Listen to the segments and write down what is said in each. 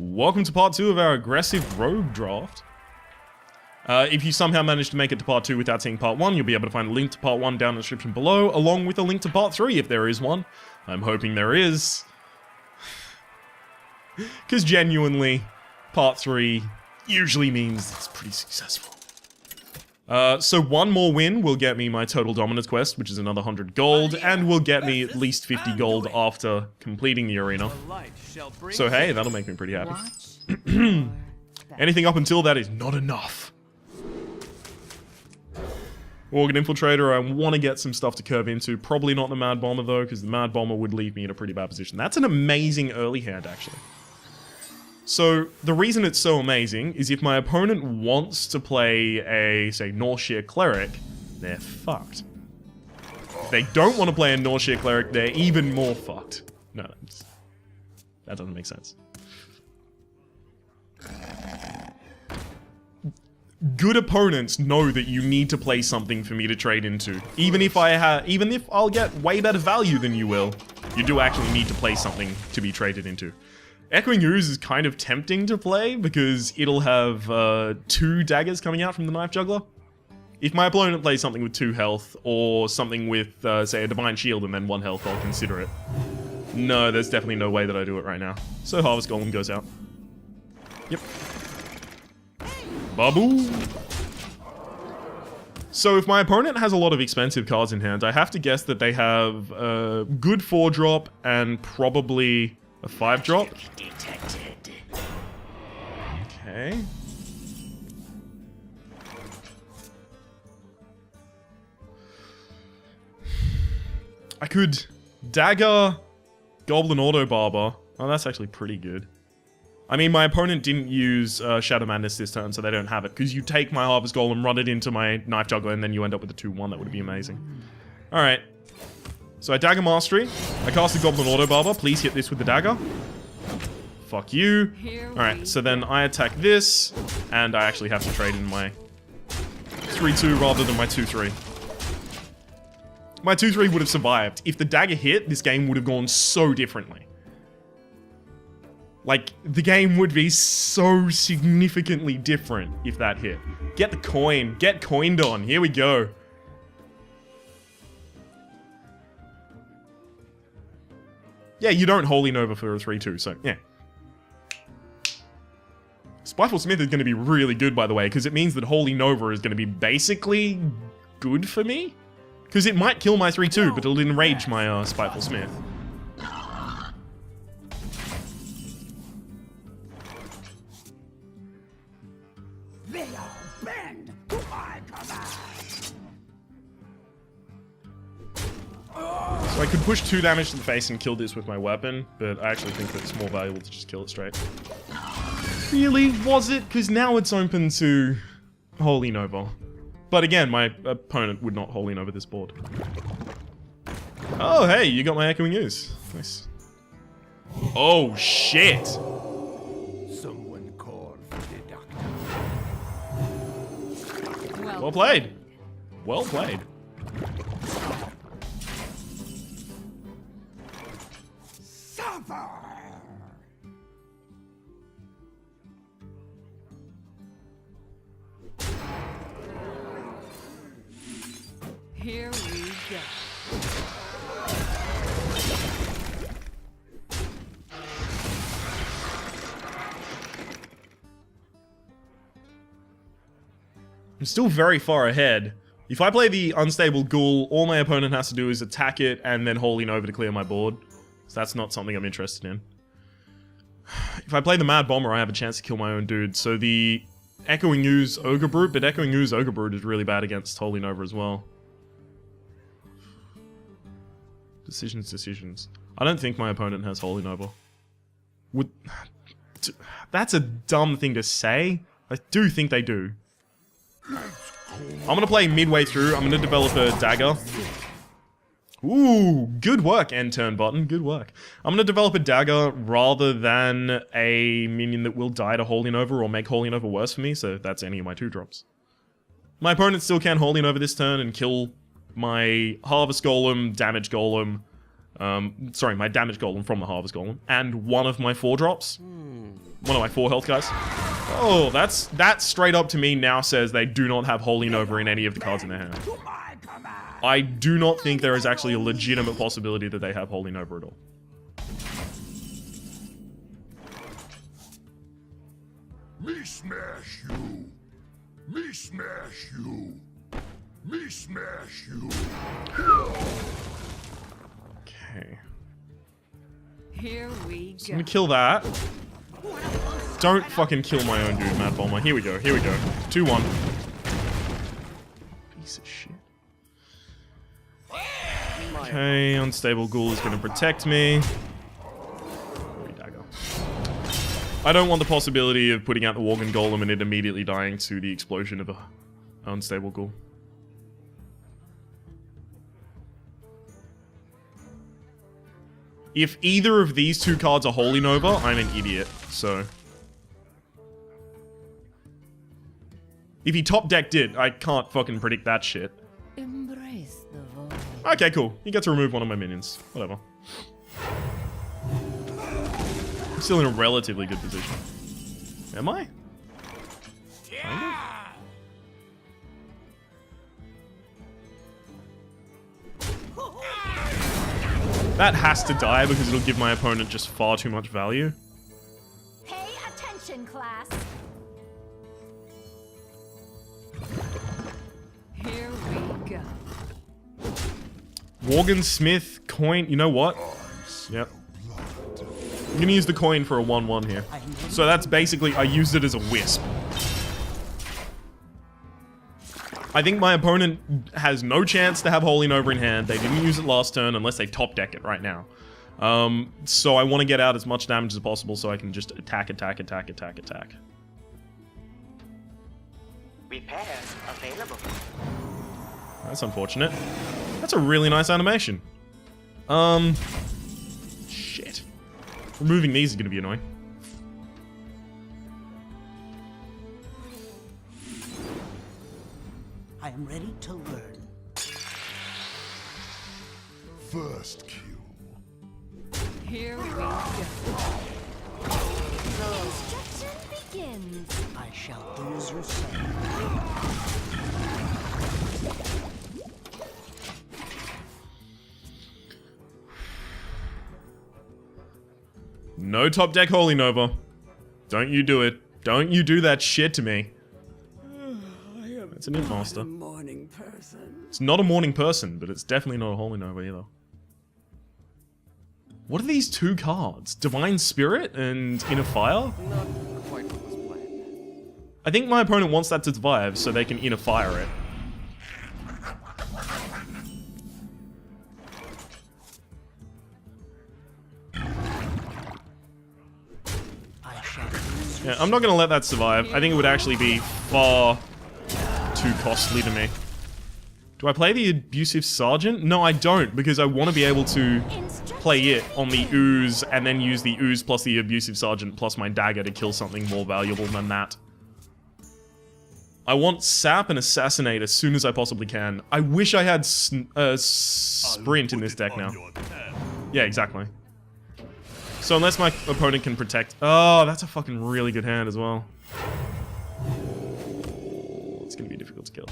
Welcome to part 2 of our aggressive rogue draft. If you somehow manage to make it to part 2 without seeing part 1, you'll be able to find a link to part 1 down in the description below, along with a link to part 3 if there is one. I'm hoping there is. Because genuinely, part 3 usually means it's pretty successful. So one more win will get me my total dominance quest, which is another 100 gold, and will get me at least 50 gold after completing the arena. So hey, that'll make me pretty happy. Anything up until that is not enough. Organ Infiltrator, I want to get some stuff to curve into. Probably not the Mad Bomber though, because the Mad Bomber would leave me in a pretty bad position. That's an amazing early hand, actually. So, the reason it's so amazing is if my opponent wants to play a, say, Northshire Cleric, they're fucked. If they don't want to play a Northshire Cleric, they're even more fucked. No, that doesn't make sense. Good opponents know that you need to play something for me to trade into. Even if I'll get way better value than you will, you do actually need to play something to be traded into. Echoing Ooze is kind of tempting to play because it'll have 2 daggers coming out from the Knife Juggler. If my opponent plays something with 2 health or something with, say, a Divine Shield and then 1 health, I'll consider it. No, there's definitely no way that I do it right now. So Harvest Golem goes out. Yep. Babu! So if my opponent has a lot of expensive cards in hand, I have to guess that they have a good 4-drop and probably a 5-drop. Okay. I could dagger Goblin Auto Barber. Oh, that's actually pretty good. I mean, my opponent didn't use Shadow Madness this turn, so they don't have it. Because you take my Harvest Golem, run it into my Knife Juggler, and then you end up with a 2-1. That would be amazing. Alright. So I dagger Mastery. I cast a Goblin Auto Barber. Please hit this with the dagger. Fuck you. Alright, so then I attack this, and I actually have to trade in my 3-2 rather than my 2-3. My 2-3 would have survived. If the dagger hit, this game would have gone so differently. Like, the game would be so significantly different if that hit. Get the coin. Get coined on. Here we go. Yeah, you don't Holy Nova for a 3-2, so yeah. Spiteful Smith is going to be really good, by the way, because it means that Holy Nova is going to be basically good for me. Because it might kill my 3-2, but it'll enrage my Spiteful Smith. So I could push 2 damage to the face and kill this with my weapon, but I actually think that it's more valuable to just kill it straight. Really? Was it? Because now it's open to Holy Nova. But again, my opponent would not Holy Nova this board. Oh, hey, you got my Echoing Ooze. Nice. Oh, shit! Someone call for the doctor. Well played. Well played. Suffer! Here we go. I'm still very far ahead. If I play the Unstable Ghoul, all my opponent has to do is attack it and then Holy Nova to clear my board. So that's not something I'm interested in. If I play the Mad Bomber, I have a chance to kill my own dude. So the Echoing Ooze Ogre Brute, but Echoing Ooze Ogre Brute is really bad against Holy Nova as well. Decisions. I don't think my opponent has Holy Nova. That's a dumb thing to say. I do think they do. I'm gonna play midway through. I'm gonna develop a dagger. Ooh, good work, end turn button. Good work. I'm gonna develop a dagger rather than a minion that will die to Holy Nova or make Holy Nova worse for me, so that's any of my 2-drops. My opponent still can Holy Nova this turn and kill my Harvest Golem, Damage Golem, sorry, my Damage Golem from the Harvest Golem, and one of my 4-drops. one of my 4 health guys. Oh, that straight up to me now says they do not have Holy Nova in any of the cards in their hand. I do not think there is actually a legitimate possibility that they have Holy Nova at all. Me smash you. Me smash you. Me smash you. Okay. Here we So go. I'm gonna kill that. Don't fucking kill my own dude, Mad Bomber. Here we go, here we go. 2-1. Piece of shit. Okay, Unstable Ghoul is gonna protect me. Dagger. I don't want the possibility of putting out the Worgen Golem and it immediately dying to the explosion of a Unstable Ghoul. If either of these 2 cards are Holy Nova, I'm an idiot, so... If he top decked it, I can't fucking predict that shit. Embrace the void. Okay, cool. You get to remove one of my minions. Whatever. I'm still in a relatively good position. Am I? Yeah. That has to die because it'll give my opponent just far too much value. Pay attention, class. Here we go. Worgen Smith coin. You know what? Yep. I'm gonna use the coin for a 1-1 here. So that's basically, I used it as a wisp. I think my opponent has no chance to have Holy Nova in hand. They didn't use it last turn unless they top deck it right now. So I want to get out as much damage as possible so I can just attack. Repairs available. That's unfortunate. That's a really nice animation. Shit. Removing these is going to be annoying. I am ready to learn. First kill. Here we go. Instruction begins. I shall do as you say. No top deck Holy Nova. Don't you do it. Don't you do that shit to me. It's an Imp Master. Morning person. It's not a morning person, but it's definitely not a Holy Nova either. What are these 2 cards? Divine Spirit and Inner Fire? Not quite what was planned. I think my opponent wants that to survive so they can Inner Fire it. I shall do as you Yeah, I'm not gonna let that survive. I think it would actually be far too costly to me. Do I play the Abusive Sergeant? No, I don't, because I want to be able to play it on the Ooze and then use the Ooze plus the Abusive Sergeant plus my dagger to kill something more valuable than that. I want Sap and Assassinate as soon as I possibly can. I wish I had Sprint in this deck now. Yeah, exactly. So unless my opponent can protect... Oh, that's a fucking really good hand as well. It's gonna be difficult to kill.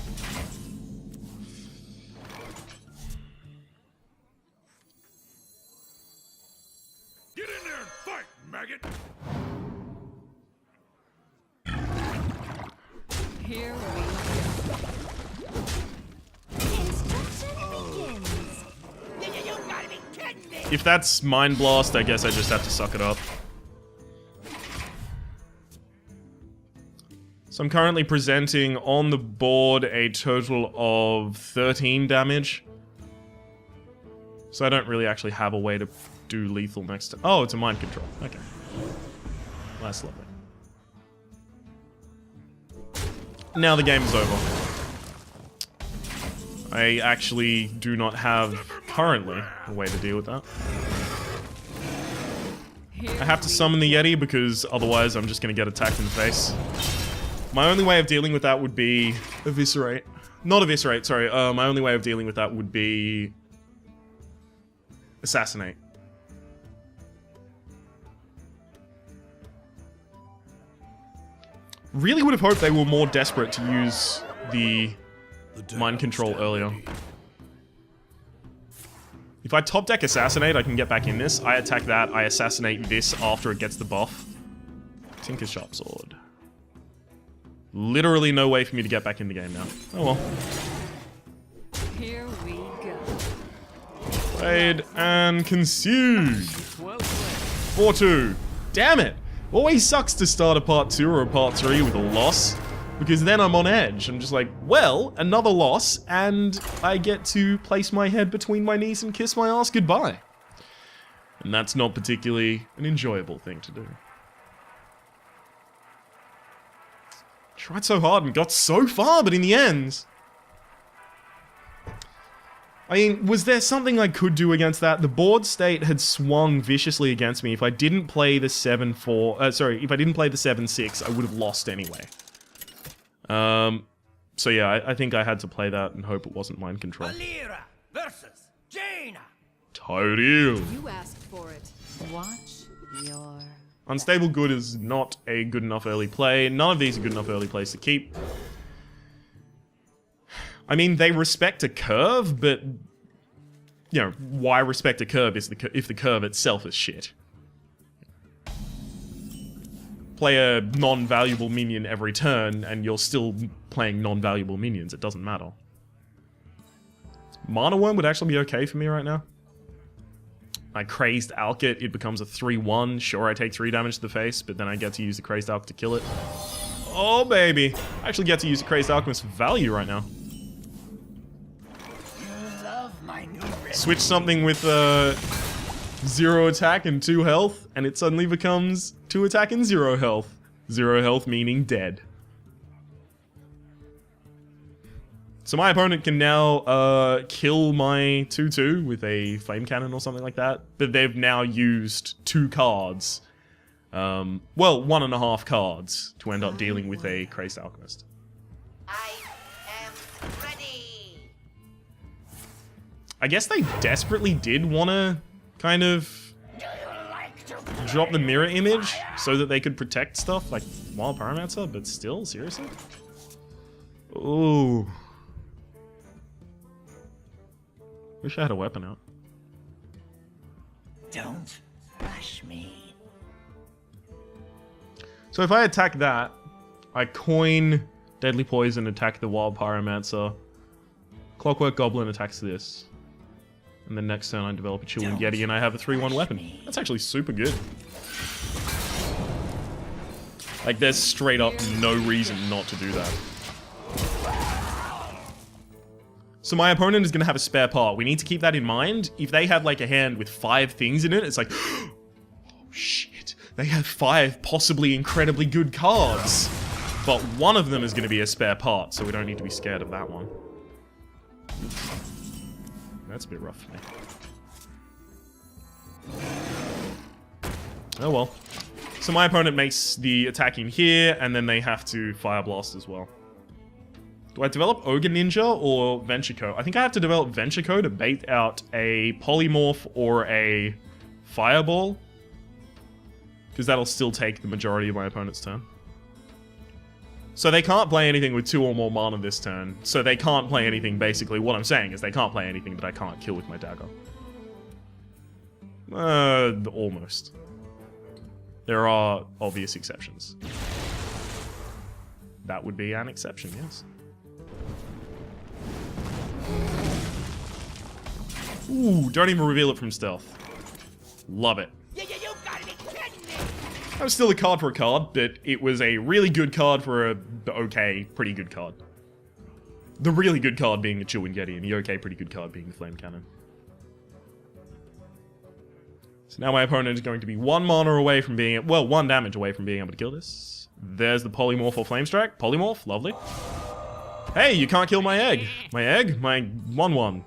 Get in there and fight, maggot. Here we go. Instruction begins. You gotta be kidding me. If that's Mind Blast, I guess I just have to suck it up. So I'm currently presenting on the board a total of 13 damage. So I don't really actually have a way to do lethal next to... Oh, it's a mind control. Okay. That's lovely. Now the game is over. I actually do not have, currently, a way to deal with that. I have to summon the Yeti because otherwise I'm just going to get attacked in the face. My only way of dealing with that would be Eviscerate. Not Eviscerate, sorry. My only way of dealing with that would be Assassinate. Really would have hoped they were more desperate to use the mind control earlier. If I top deck Assassinate, I can get back in this. I attack that, I assassinate this after it gets the buff. Tinker's Sharp Sword. Literally no way for me to get back in the game now. Oh well. Here we go. Played and consumed. Well played. 4-2. Damn it! Always sucks to start a part 2 or a part 3 with a loss, because then I'm on edge. I'm just like, well, another loss, and I get to place my head between my knees and kiss my ass goodbye. And that's not particularly an enjoyable thing to do. Tried so hard and got so far, but in the end... I mean, was there something I could do against that? The board state had swung viciously against me. If I didn't play the 7-4... if I didn't play the 7-6, I would have lost anyway. So yeah, I think I had to play that and hope it wasn't mind control. Valera versus Jaina. Tyrell. You asked for it. Watch your... Unstable Good is not a good enough early play. None of these are good enough early plays to keep. I mean, they respect a curve, but... You know, why respect a curve if the curve itself is shit? Play a non-valuable minion every turn, and you're still playing non-valuable minions. It doesn't matter. Mana Worm would actually be okay for me right now. I Crazed Alk it becomes a 3-1. Sure, I take 3 damage to the face, but then I get to use the Crazed Alk to kill it. Oh, baby. I actually get to use the Crazed Alchemist for value right now. Switch something with 0 attack and 2 health, and it suddenly becomes 2 attack and 0 health. 0 health meaning dead. So my opponent can now kill my 2-2 with a flame cannon or something like that, but they've now used 2 cards. Well, 1.5 cards to end up dealing with a Crazed Alchemist. I am ready. I guess they desperately did want to kind of drop the mirror image so that they could protect stuff like Wild Pyromancer, but still, seriously? Ooh. Wish I had a weapon out. Don't rush me. So if I attack that, I coin Deadly Poison, attack the Wild Pyromancer. Clockwork Goblin attacks this. And then next turn I develop a Chillwind Yeti and I have a 3-1 weapon. That's actually super good. Like, there's straight up no reason not to do that. So my opponent is going to have a spare part. We need to keep that in mind. If they had like a hand with 5 things in it, it's like, oh shit, they have 5 possibly incredibly good cards. But one of them is going to be a spare part, so we don't need to be scared of that one. That's a bit rough for me. Oh well. So my opponent makes the attack in here, and then they have to Fire Blast as well. Do I develop Ogre Ninja or Venture I think I have to develop Venture to bait out a Polymorph or a Fireball. Because that'll still take the majority of my opponent's turn. So they can't play anything with 2 or more mana this turn. So they can't play anything, basically. What I'm saying is they can't play anything that I can't kill with my dagger. Almost. There are obvious exceptions. That would be an exception, yes. Ooh, don't even reveal it from stealth. Love it. You gotta be kidding me! That was still a card for a card, but it was a really good card for a okay, pretty good card. The really good card being the Chillwind Yeti, and the okay, pretty good card being the Flame Cannon. So now my opponent is going to be 1 mana away from being, well, 1 damage away from being able to kill this. There's the Polymorph or Flame Strike. Polymorph, lovely. Hey, you can't kill my egg. My egg? My 1-1.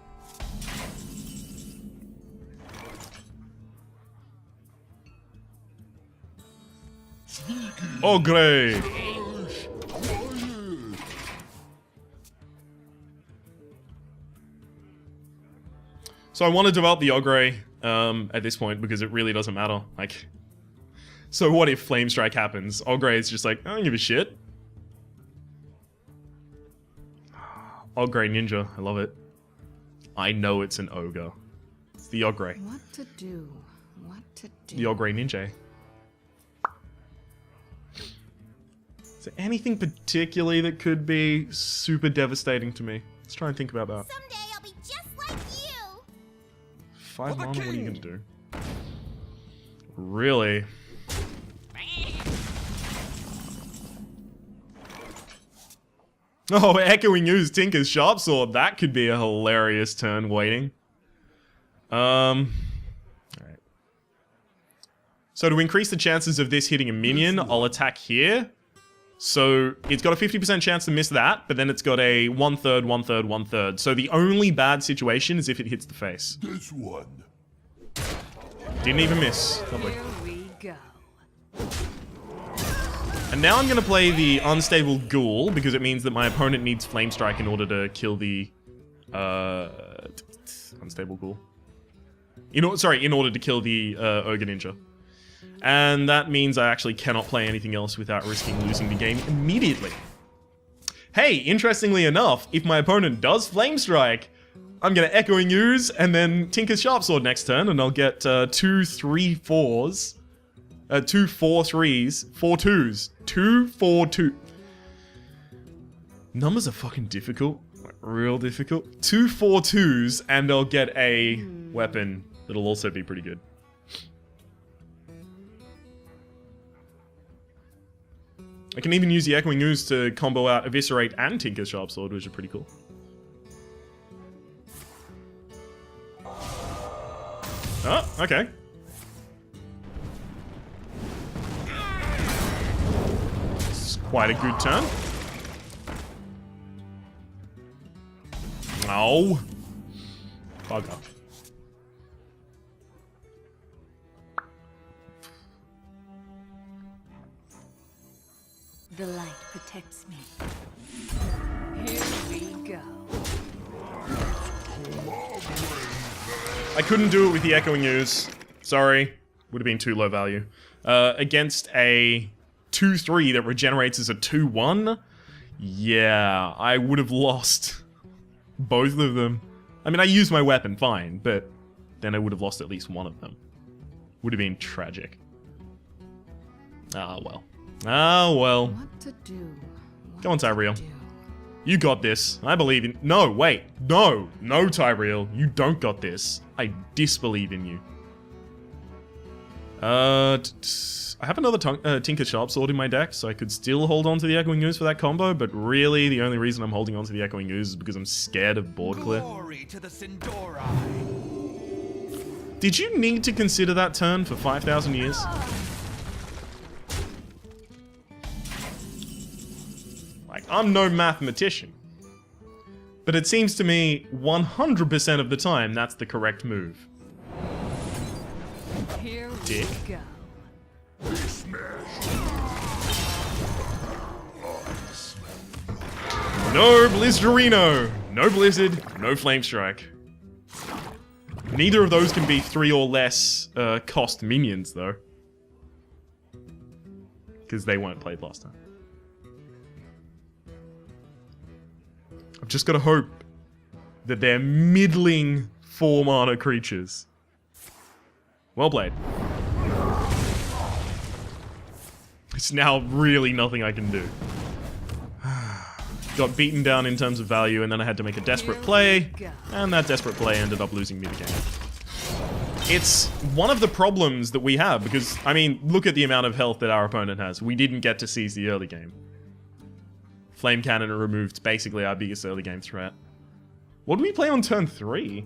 Ogre! So I want to develop the Ogre at this point because it really doesn't matter. Like, so what if Flame Strike happens? Ogre is just like, I don't give a shit. Ogre Ninja. I love it. I know it's an ogre. It's the Ogre. What to do? What to do? The Ogre Ninja. Is there anything particularly that could be super devastating to me? Let's try and think about that. Someday I'll be just like you. 5 mana, what are you gonna do? Really? Oh, Echoing Ooze, Tinker's Sharpsword. That could be a hilarious turn waiting. Alright. So to increase the chances of this hitting a minion, I'll attack here. So it's got a 50% chance to miss that, but then it's got a 1/3, 1/3, 1/3. So the only bad situation is if it hits the face. This one. Didn't even miss. Lovely. Here we go. And now I'm going to play the Unstable Ghoul, because it means that my opponent needs Flame Strike in order to kill the... Unstable Ghoul. In order to kill the Ogre Ninja. And that means I actually cannot play anything else without risking losing the game immediately. Hey, interestingly enough, if my opponent does Flame Strike, I'm going to Echoing Ooze and then Tinker's Sharpsword next turn, and I'll get 2 3/4s. 2 4/3s, 4 2s. 2 4 2. Numbers are fucking difficult. Like, real difficult. 2 4 2s, and I'll get a weapon that'll also be pretty good. I can even use the Echoing Ooze to combo out Eviscerate and Tinker's Sharpsword, which are pretty cool. Oh, okay. It's quite a good turn. No. Bugger. The light protects me. Here we go. I couldn't do it with the Echoing Ooze. Sorry. Would have been too low value. Against a 2/3 that regenerates as a 2/1? Yeah, I would have lost both of them. I mean, I used my weapon, fine, but then I would have lost at least one of them. Would have been tragic. Ah, well. Ah, well. What to do? Go on, Tyreal. Do. You got this. I believe in... No, wait. No. No, Tyreal. You don't got this. I disbelieve in you. I have another Tinker Sharpsword in my deck, so I could still hold on to the Echoing Ooze for that combo, but really the only reason I'm holding on to the Echoing Ooze is because I'm scared of board clear. Glory to the Sindori. Did you need to consider that turn for 5,000 years? Like, I'm no mathematician. But it seems to me 100% of the time that's the correct move. Here Dick. we go. No Blizzarino! No Blizzard, no Flame Strike. Neither of those can be 3 or less cost minions, though. Because they weren't played last time. I've just got to hope that they're middling 4 mana creatures. Well played. It's now really nothing I can do. Got beaten down in terms of value, and then I had to make a desperate play, and that desperate play ended up losing me the game. It's one of the problems that we have, because, I mean, look at the amount of health that our opponent has. We didn't get to seize the early game. Flame Cannon removed basically our biggest early game threat. What did we play on turn 3?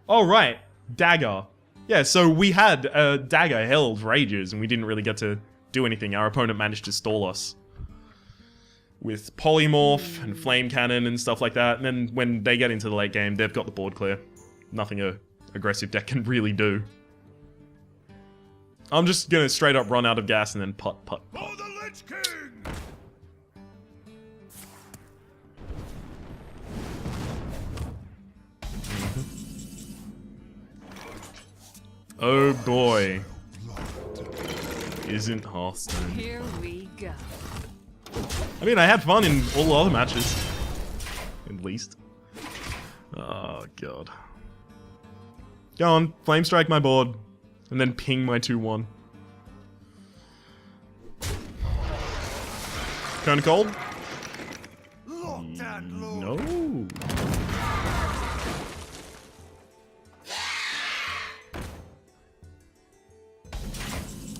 Oh, right. Dagger. Yeah, so we had a Dagger held for ages, and we didn't really get to do anything. Our opponent managed to stall us with Polymorph and Flame Cannon and stuff like that. And then when they get into the late game, they've got the board clear. Nothing a aggressive deck can really do. I'm just gonna straight up run out of gas and then putt, putt, putt. For the Lich King! Oh boy. Isn't Hearthstone. Here we go. I mean, I had fun in all the other matches. At least. Oh, God. Go on, flame strike my board. And then ping my 2-1. Cone of Cold? Locked and loaded. No.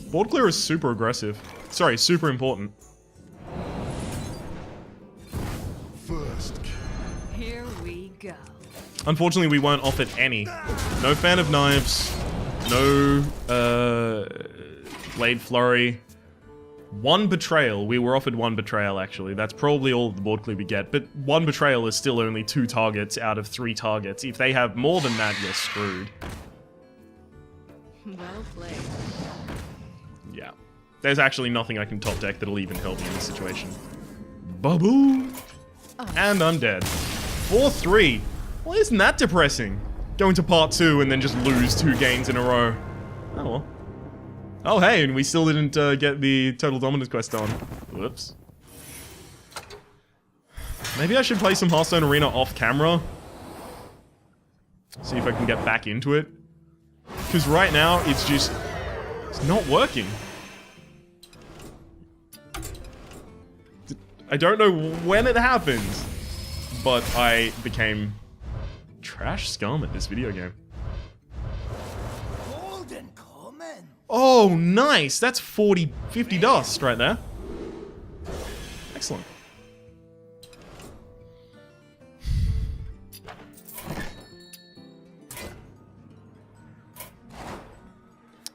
Board clear is super aggressive. Sorry, super important. First. Here we go. Unfortunately, we weren't offered any. No Fan of Knives. No, Blade Flurry. One Betrayal. We were offered one Betrayal, actually. That's probably all the board clear we get. But one Betrayal is still only 2 targets out of 3 targets. If they have more than that, you're screwed. Well played. Yeah. There's actually nothing I can top deck that'll even help me in this situation. Bubble! And Undead. 4-3. Well, isn't that depressing? Go into part 2 and then just lose 2 games in a row. Oh well. Oh hey, and we still didn't get the Total Dominance quest on. Whoops. Maybe I should play some Hearthstone Arena off camera. See if I can get back into it. Because right now, it's just... it's not working. I don't know when it happened, but I became trash scum at this video game. Golden coming. Oh, nice! That's 50 dust right there. Excellent.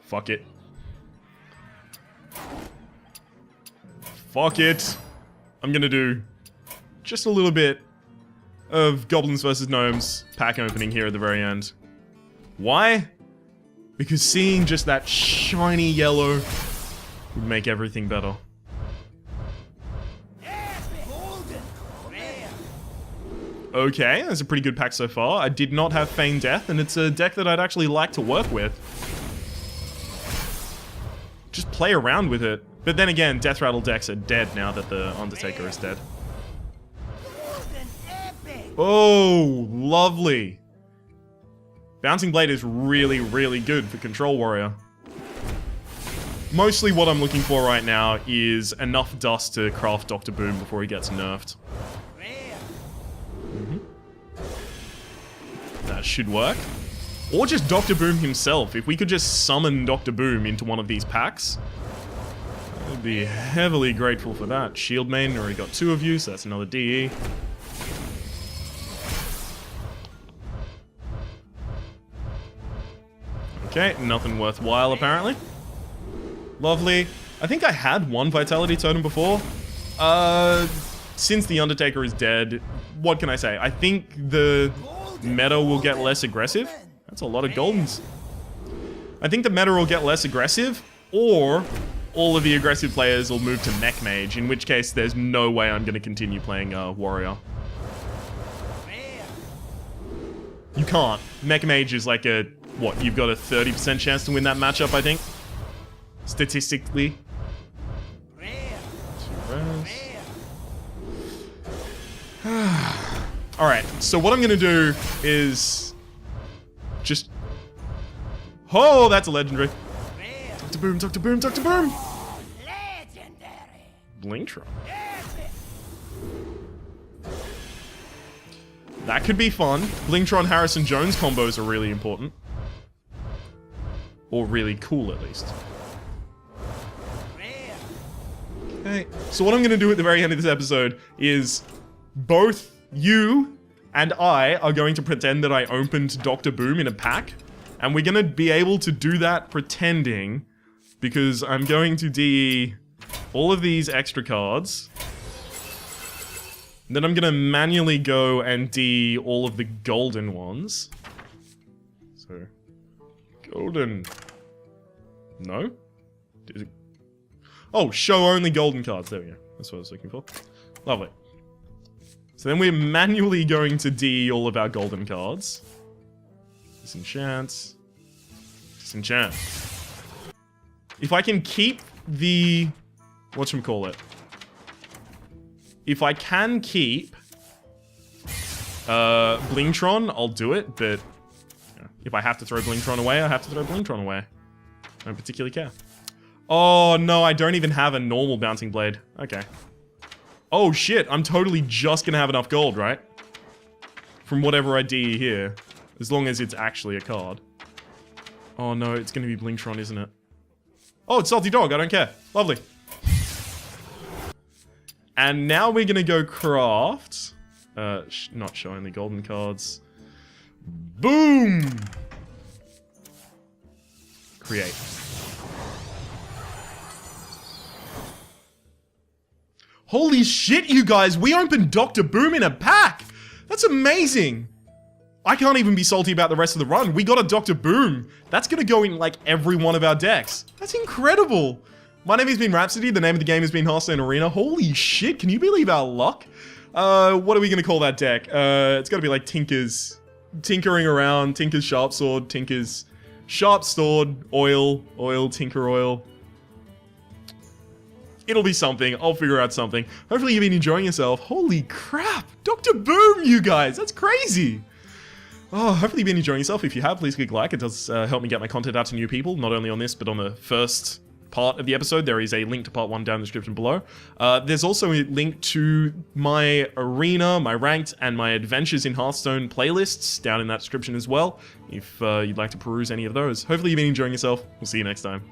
Fuck it. Fuck it. I'm gonna do just a little bit of Goblins vs. Gnomes pack opening here at the very end. Why? Because seeing just that shiny yellow would make everything better. Golden coming. Okay, that's a pretty good pack so far. I did not have Feign Death, and it's a deck that I'd actually like to work with. Just play around with it. But then again, Death Rattle decks are dead now that the Undertaker is dead. Golden epic. Oh, lovely. Bouncing Blade is really, really good for Control Warrior. Mostly what I'm looking for right now is enough dust to craft Dr. Boom before he gets nerfed. That should work. Or just Dr. Boom himself. If we could just summon Dr. Boom into one of these packs, I'd be heavily grateful for that. Shield Maiden, already got 2 of you, so that's another DE. Okay, nothing worthwhile apparently. Lovely. I think I had 1 Vitality Totem before. Since the Undertaker is dead, what can I say? I think the meta will get less aggressive. That's a lot of Goldens. I think the meta will get less aggressive, or all of the aggressive players will move to Mech Mage, in which case there's no way I'm going to continue playing Warrior. You can't. Mech Mage is like a, what, you've got a 30% chance to win that matchup, I think? Statistically. Alright, so what I'm going to do is just... Oh, that's a legendary. Dr. Boom, Dr. Boom, Dr. Boom! Legendary. Blingtron. Epic. That could be fun. Blingtron Harrison Jones combos are really important. Or really cool, at least. Okay, so what I'm going to do at the very end of this episode is both you and I are going to pretend that I opened Dr. Boom in a pack, and we're going to be able to do that pretending, because I'm going to DE all of these extra cards. Then I'm going to manually go and DE all of the golden ones. So, golden. No? Is it? Oh, show only golden cards. There we go. That's what I was looking for. Lovely. So then we're manually going to DE all of our golden cards. Disenchant. Disenchant. If I can keep the... whatchamacallit? If I can keep Blingtron, I'll do it, but if I have to throw Blingtron away, I have to throw Blingtron away. I don't particularly care. Oh, no, I don't even have a normal Bouncing Blade. Okay. Oh, shit, I'm totally just gonna have enough gold, right? From whatever I do here. As long as it's actually a card. Oh, no, it's gonna be Blingtron, isn't it? Oh, it's Salty Dog, I don't care. Lovely. And now we're gonna go craft... not show only golden cards. Boom! Create. Holy shit, you guys! We opened Dr. Boom in a pack! That's amazing! I can't even be salty about the rest of the run. We got a Dr. Boom. That's gonna go in, like, every one of our decks. That's incredible! My name has been Rhapsody. The name of the game has been Hearthstone Arena. Holy shit, can you believe our luck? What are we gonna call that deck? It's gotta be like Tinker's... Tinkering around, Tinker's Sharp Sword, Tinker's Sharp Sword, Oil, Tinker Oil. It'll be something. I'll figure out something. Hopefully you've been enjoying yourself. Holy crap! Dr. Boom, you guys! That's crazy! Oh, hopefully you've been enjoying yourself. If you have, please click like. It does help me get my content out to new people, not only on this, but on the first part of the episode. There is a link to part 1 down in the description below. There's also a link to my arena, my ranked, and my adventures in Hearthstone playlists down in that description as well, if you'd like to peruse any of those. Hopefully you've been enjoying yourself. We'll see you next time.